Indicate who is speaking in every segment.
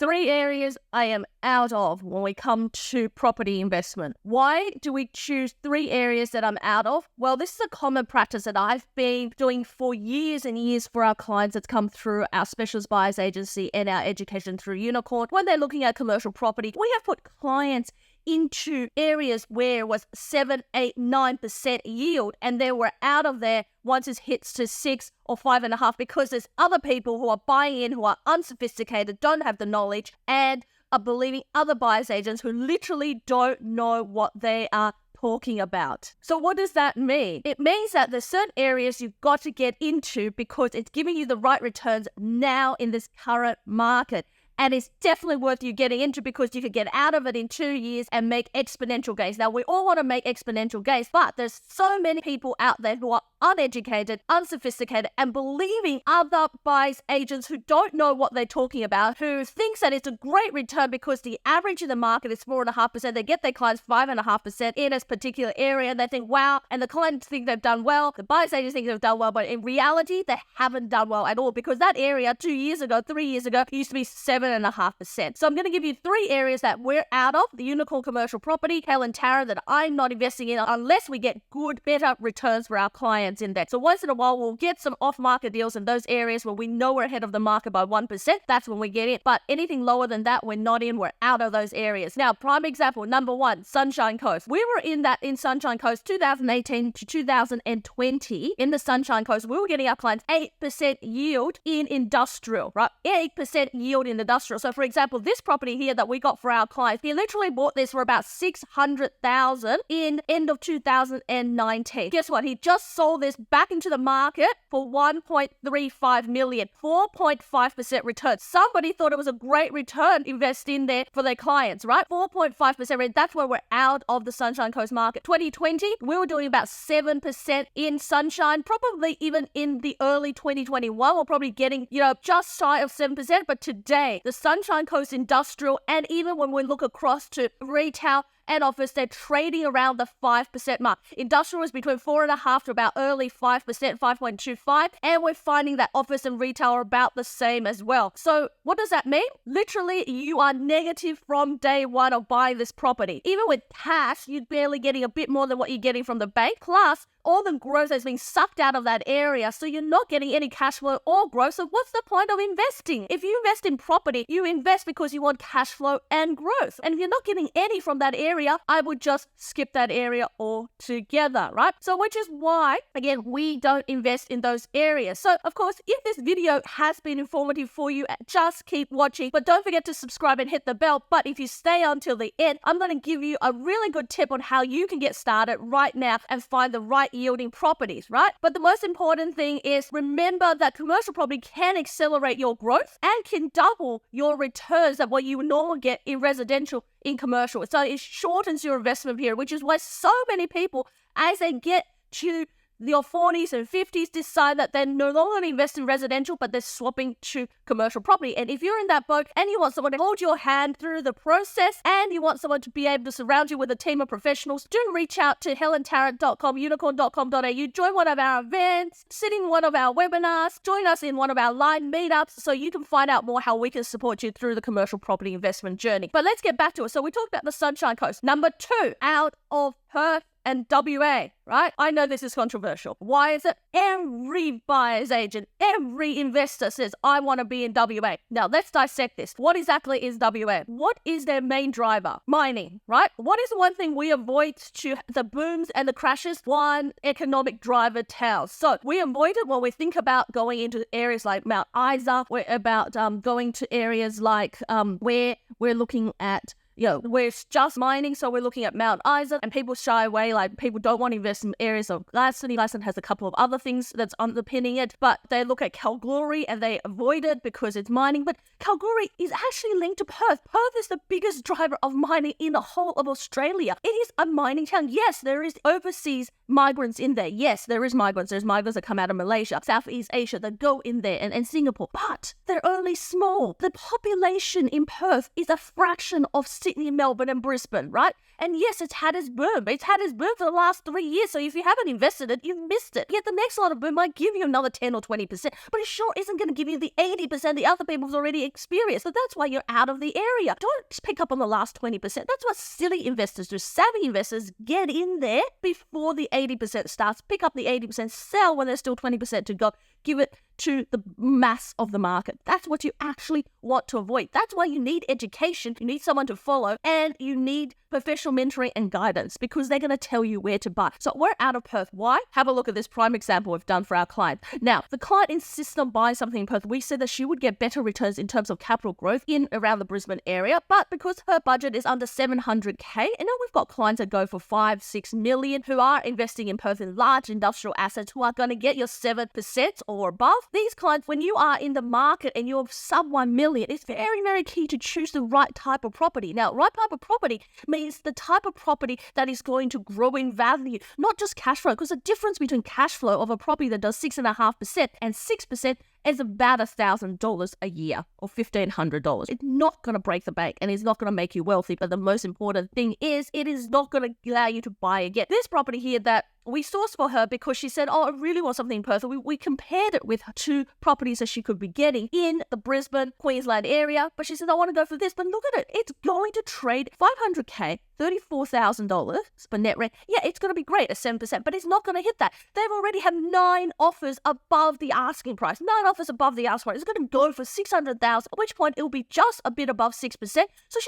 Speaker 1: 3 areas I am out of when we come to property investment. Why do we choose 3 areas that I'm out of? Well, this is a common practice that I've been doing for years and years for our clients that's come through our specialist buyers agency and our education through Unikorn. When they're looking at commercial property, we have put clients into areas where it was 7, 8, 9% yield, and they were out of there once it hits to 6 or 5.5, because there's other people who are buying in who are unsophisticated, don't have the knowledge, and are believing other buyers agents who literally don't know what they are talking about. So what does that mean? It means that there's certain areas you've got to get into because it's giving you the right returns now in this current market. And it's definitely worth you getting into because you could get out of it in 2 years and make exponential gains. Now, we all want to make exponential gains, but there's so many people out there who are uneducated, unsophisticated, and believing other buyers agents who don't know what they're talking about, who thinks that it's a great return because the average in the market is 4.5%. They get their clients 5.5% in a particular area, and they think, wow, and the clients think they've done well, the buyers agents think they've done well, but in reality, they haven't done well at all because that area 2 years ago, 3 years ago, used to be 7.5%. So I'm going to give you 3 areas that we're out of: the Unikorn commercial property, Helen, Tarrant, that I'm not investing in unless we get good, better returns for our clients in that. So once in a while, we'll get some off-market deals in those areas where we know we're ahead of the market by 1%. That's when we get in. But anything lower than that, we're not in. We're out of those areas. Now, prime example, number 1, Sunshine Coast. We were in Sunshine Coast 2018 to 2020. In the Sunshine Coast, we were getting our clients 8% yield in industrial, right? 8% yield in industrial. So for example, this property here that we got for our clients, he literally bought this for about $600,000 in end of 2019. Guess what? He just sold this back into the market for $1.35 million, 4.5% return. Somebody thought it was a great return invest in there for their clients, right? 4.5% rate. That's where we're out of the Sunshine Coast market. 2020, we were doing about 7% in Sunshine, probably even in the early 2021, we're probably getting, just shy of 7%. But today, the Sunshine Coast industrial, and even when we look across to retail and office, they're trading around the 5% mark. Industrial is between 4.5% to about early 5%, 5.25%, and we're finding that office and retail are about the same as well. So what does that mean? Literally, you are negative from day one of buying this property. Even with cash, you're barely getting a bit more than what you're getting from the bank, plus all the growth has been sucked out of that area, so you're not getting any cash flow or growth. So what's the point of investing? If you invest in property, you invest because you want cash flow and growth. And if you're not getting any from that area, I would just skip that area altogether, right? So which is why, again, we don't invest in those areas. So of course, if this video has been informative for you, just keep watching. But don't forget to subscribe and hit the bell. But if you stay until the end, I'm going to give you a really good tip on how you can get started right now and find the right yielding properties, right? But the most important thing is remember that commercial property can accelerate your growth and can double your returns than what you would normally get in residential in commercial. So it shortens your investment period, which is why so many people, as they get to your 40s and 50s, decide that they're no longer going to invest in residential, but they're swapping to commercial property. And if you're in that boat and you want someone to hold your hand through the process and you want someone to be able to surround you with a team of professionals, do reach out to helentarrant.com, unikorn.com.au, join one of our events, sit in one of our webinars, join us in one of our live meetups so you can find out more how we can support you through the commercial property investment journey. But let's get back to it. So we talked about the Sunshine Coast. Number 2, out of Perth and WA, right? I know this is controversial. Why is it? Every buyer's agent, every investor says, I want to be in WA. Now, let's dissect this. What exactly is WA? What is their main driver? Mining, right? What is one thing we avoid to the booms and the crashes? One economic driver town. So we avoid it when we think about going into areas like Mount Isa. We're about going to areas like where we're looking at we're just mining, so we're looking at Mount Isa, and people shy away, like people don't want to invest in areas of Gladstone. Gladstone has a couple of other things that's underpinning it, but they look at Kalgoorlie and they avoid it because it's mining. But Kalgoorlie is actually linked to Perth. Perth is the biggest driver of mining in the whole of Australia. It is a mining town. Yes, there is overseas migrants in there. Yes, there is migrants. There's migrants that come out of Malaysia, Southeast Asia, that go in there, and Singapore, but they're only small. The population in Perth is a fraction of Sydney, Melbourne and Brisbane, right? And yes, it's had its boom. It's had its boom for the last 3 years. So if you haven't invested it, you've missed it. Yet the next lot of boom might give you another 10 or 20%, but it sure isn't going to give you the 80% the other people's already experienced. So that's why you're out of the area. Don't just pick up on the last 20%. That's what silly investors do. Savvy investors get in there before the 80% starts. Pick up the 80%, sell when there's still 20% to go. Give it to the mass of the market. That's what you actually want to avoid. That's why you need education, you need someone to follow, and you need professional mentoring and guidance because they're going to tell you where to buy. So we're out of Perth. Why? Have a look at this prime example we've done for our client. Now, the client insists on buying something in Perth. We said that she would get better returns in terms of capital growth in around the Brisbane area, but because her budget is under 700K, and now we've got clients that go for 5-6 million who are investing in Perth in large industrial assets who are going to get your 7% or above. These clients, when you are in the market and you're sub 1 million, it's very, very key to choose the right type of property. Now, right type of property means the type of property that is going to grow in value, not just cash flow, because the difference between cash flow of a property that does 6.5% and 6% is about $1,000 a year or $1,500. It's not going to break the bank and it's not going to make you wealthy. But the most important thing is it is not going to allow you to buy again. This property here that we sourced for her because she said, oh, I really want something in Perth. We compared it with 2 properties that she could be getting in the Brisbane, Queensland area. But she said, I want to go for this. But look at it. It's going to trade $500K, $34,000 for net rent. Yeah, it's going to be great at 7%, but it's not going to hit that. They've already had 9 offers above the asking price. 9 offers above the asking price. It's going to go for $600,000, at which point it'll be just a bit above 6%. So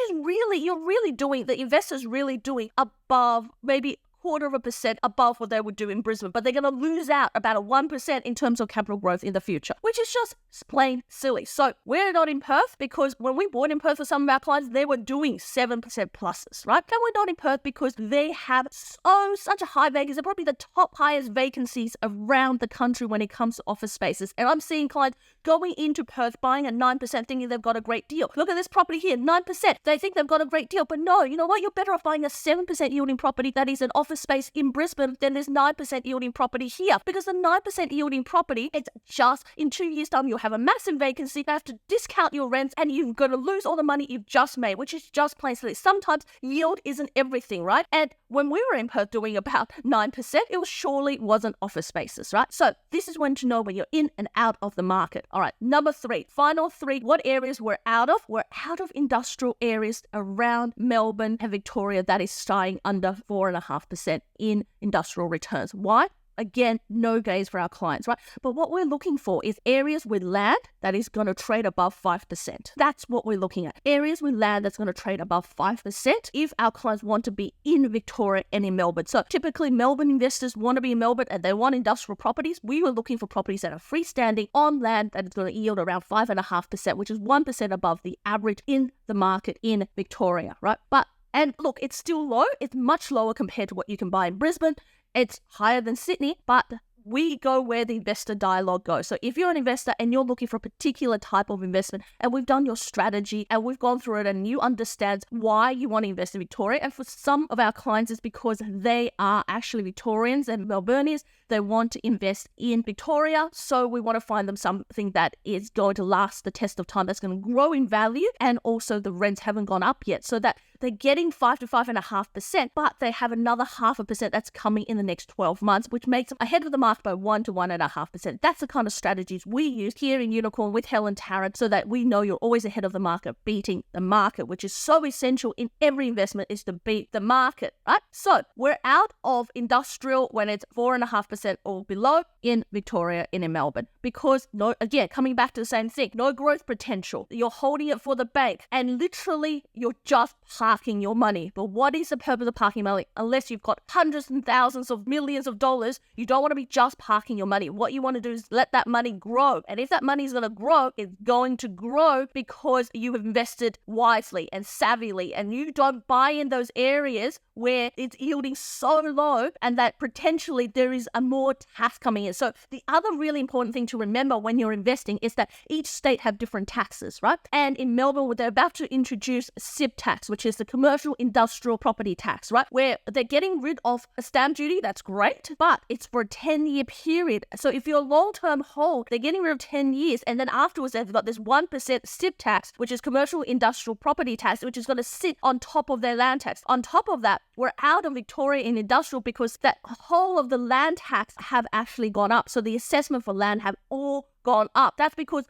Speaker 1: the investor's really doing above maybe 0.25% above what they would do in Brisbane, but they're going to lose out about a 1% in terms of capital growth in the future, which is just plain silly. So we're not in Perth because when we bought in Perth for some of our clients, they were doing 7% pluses, right? And we're not in Perth because they have such a high vacancy. They're probably the top highest vacancies around the country when it comes to office spaces. And I'm seeing clients going into Perth, buying at 9%, thinking they've got a great deal. Look at this property here, 9%. They think they've got a great deal, but no, you know what? You're better off buying a 7% yielding property that is an office space in Brisbane than this 9% yielding property here. Because the 9% yielding property, it's just in 2 years' time, you'll have a massive vacancy, you have to discount your rents, and you're going to lose all the money you've just made, which is just plain silly. Sometimes yield isn't everything, right? And when we were in Perth doing about 9%, it surely wasn't office spaces, right? So this is when to know when you're in and out of the market. All right, number 3, final 3, what areas we're out of? We're out of industrial areas around Melbourne and Victoria that is staying under 4.5% in industrial returns. Why? Again, no gains for our clients, right? But what we're looking for is areas with land that is going to trade above 5%. That's what we're looking at. Areas with land that's going to trade above 5% if our clients want to be in Victoria and in Melbourne. So typically Melbourne investors want to be in Melbourne and they want industrial properties. We were looking for properties that are freestanding on land that is going to yield around 5.5%, which is 1% above the average in the market in Victoria, right? And look, it's still low. It's much lower compared to what you can buy in Brisbane. It's higher than Sydney, but we go where the investor dialogue goes. So if you're an investor and you're looking for a particular type of investment and we've done your strategy and we've gone through it and you understand why you want to invest in Victoria, and for some of our clients it's because they are actually Victorians and Melburnians, they want to invest in Victoria, so we want to find them something that is going to last the test of time, that's going to grow in value, and also the rents haven't gone up yet, so that they're getting 5 to 5.5%, but they have another 0.5% that's coming in the next 12 months, which makes them ahead of the market by 1 to 1.5%. That's the kind of strategies we use here in Unikorn with Helen Tarrant, so that we know you're always ahead of the market, beating the market, which is so essential in every investment, is to beat the market, right? So we're out of industrial when it's 4.5% or below in Victoria and in Melbourne, because coming back to the same thing, no growth potential. You're holding it for the bank and literally you're just parking your money. But what is the purpose of parking money? Unless you've got hundreds and thousands of millions of dollars, you don't want to be just parking your money. What you want to do is let that money grow. And if that money is going to grow, it's going to grow because you have invested wisely and savvily, and you don't buy in those areas where it's yielding so low and that potentially there is a more tax coming in. areas. So the other really important thing to remember when you're investing is that each state have different taxes, right? And in Melbourne, they're about to introduce a SIP tax, which is the commercial industrial property tax, right? Where they're getting rid of a stamp duty. That's great, but it's for a 10-year period. So if you're a long-term hold, they're getting rid of 10 years. And then afterwards, they've got this 1% SIP tax, which is commercial industrial property tax, which is going to sit on top of their land tax. On top of that, we're out of Victoria in industrial because that whole of the land tax have actually gone up. So the assessment for land have all gone up. That's because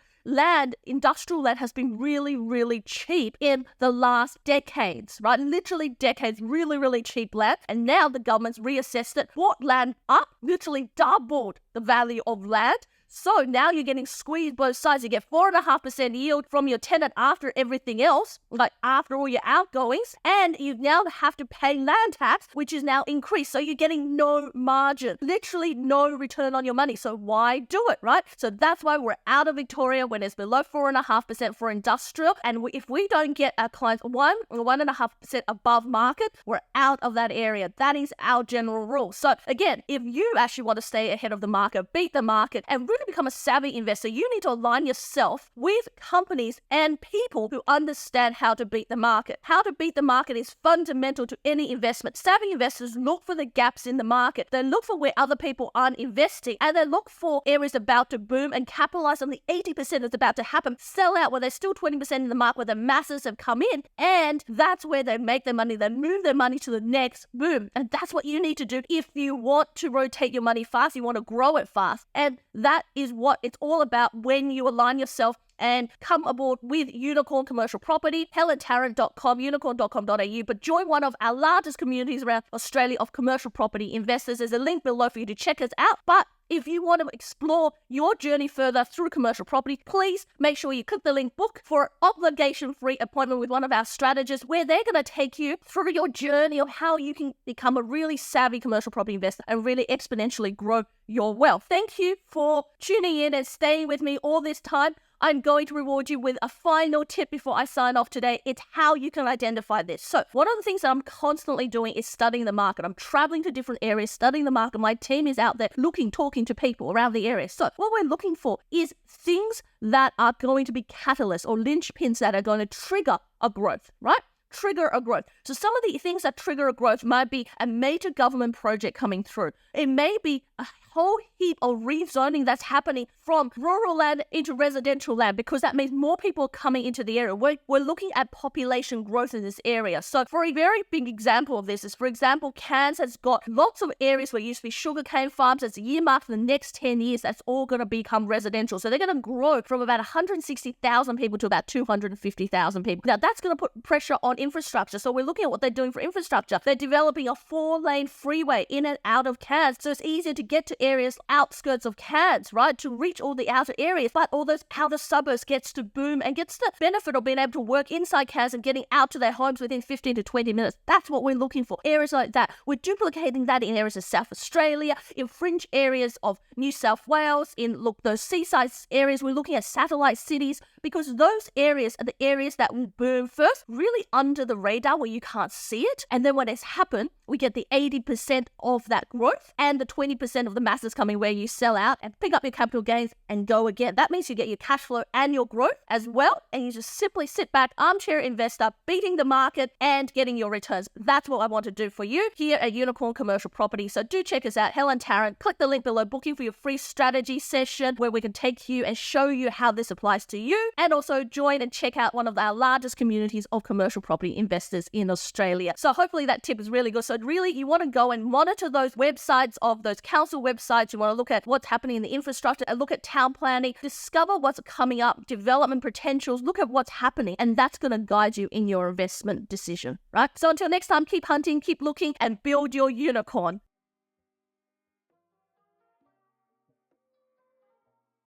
Speaker 1: industrial land has been really, really cheap in the last decades, right? Literally decades, really, really cheap land. And now the government's reassessed it, brought land up, literally doubled the value of land. So now you're getting squeezed both sides. You get 4.5% yield from your tenant after everything else, like after all your outgoings, and you now have to pay land tax, which is now increased. So you're getting no margin, literally no return on your money. So why do it, right? So that's why we're out of Victoria when it's below 4.5% for industrial. And if we don't get our clients 1.5% above market, we're out of that area. That is our general rule. So again, if you actually want to stay ahead of the market, beat the market, and really become a savvy investor, you need to align yourself with companies and people who understand how to beat the market. How to beat the market is fundamental to any investment. Savvy investors look for the gaps in the market. They look for where other people aren't investing, and they look for areas about to boom and capitalize on the 80% that's about to happen. Sell out where there's still 20% in the market where the masses have come in, and that's where they make their money. They move their money to the next boom, and that's what you need to do if you want to rotate your money fast, you want to grow it fast. And that is what it's all about when you align yourself and come aboard with Unikorn Commercial Property, helentarrant.com, unikorn.com.au, but join one of our largest communities around Australia of commercial property investors. There's a link below for you to check us out. But if you want to explore your journey further through commercial property, please make sure you click the link book for an obligation-free appointment with one of our strategists where they're going to take you through your journey of how you can become a really savvy commercial property investor and really exponentially grow your wealth. Thank you for tuning in and staying with me all this time. I'm going to reward you with a final tip before I sign off today. It's how you can identify this. So one of the things that I'm constantly doing is studying the market. I'm traveling to different areas, studying the market. My team is out there talking to people around the area. So what we're looking for is things that are going to be catalysts or linchpins that are going to trigger a growth, right? Trigger a growth. So some of the things that trigger a growth might be a major government project coming through. It may be a whole heap of rezoning that's happening from rural land into residential land, because that means more people are coming into the area. We're looking at population growth in this area. So for a very big example of this is, for example, Cairns has got lots of areas where it used to be sugarcane farms. It's a year mark for the next 10 years. That's all going to become residential. So they're going to grow from about 160,000 people to about 250,000 people. Now that's going to put pressure on infrastructure. So we're looking at what they're doing for infrastructure. They're developing a 4-lane freeway in and out of Cairns. So it's easier to get to areas outskirts of Cairns, right, to reach all the outer areas, but all those outer suburbs gets to boom and gets the benefit of being able to work inside Cairns and getting out to their homes within 15 to 20 minutes. That's what we're looking for. Areas like that. We're duplicating that in areas of South Australia, in fringe areas of New South Wales, in those seaside areas. We're looking at satellite cities, because those areas are the areas that will boom first, really under the radar where you can't see it. And then when it's happened, we get the 80% of that growth and the 20% of the masses coming where you sell out and pick up your capital gains and go again. That means you get your cash flow and your growth as well. And you just simply sit back, armchair investor, beating the market and getting your returns. That's what I want to do for you here at Unikorn Commercial Property. So do check us out, Helen Tarrant. Click the link below, booking for your free strategy session where we can take you and show you how this applies to you. And also join and check out one of our largest communities of commercial property investors in Australia. So hopefully that tip is really good. So really, you want to go and monitor those websites of those council websites. You want to look at what's happening in the infrastructure and look at town planning, discover what's coming up, development potentials, look at what's happening, and that's going to guide you in your investment decision, right? So until next time, keep hunting, keep looking, and build your unicorn.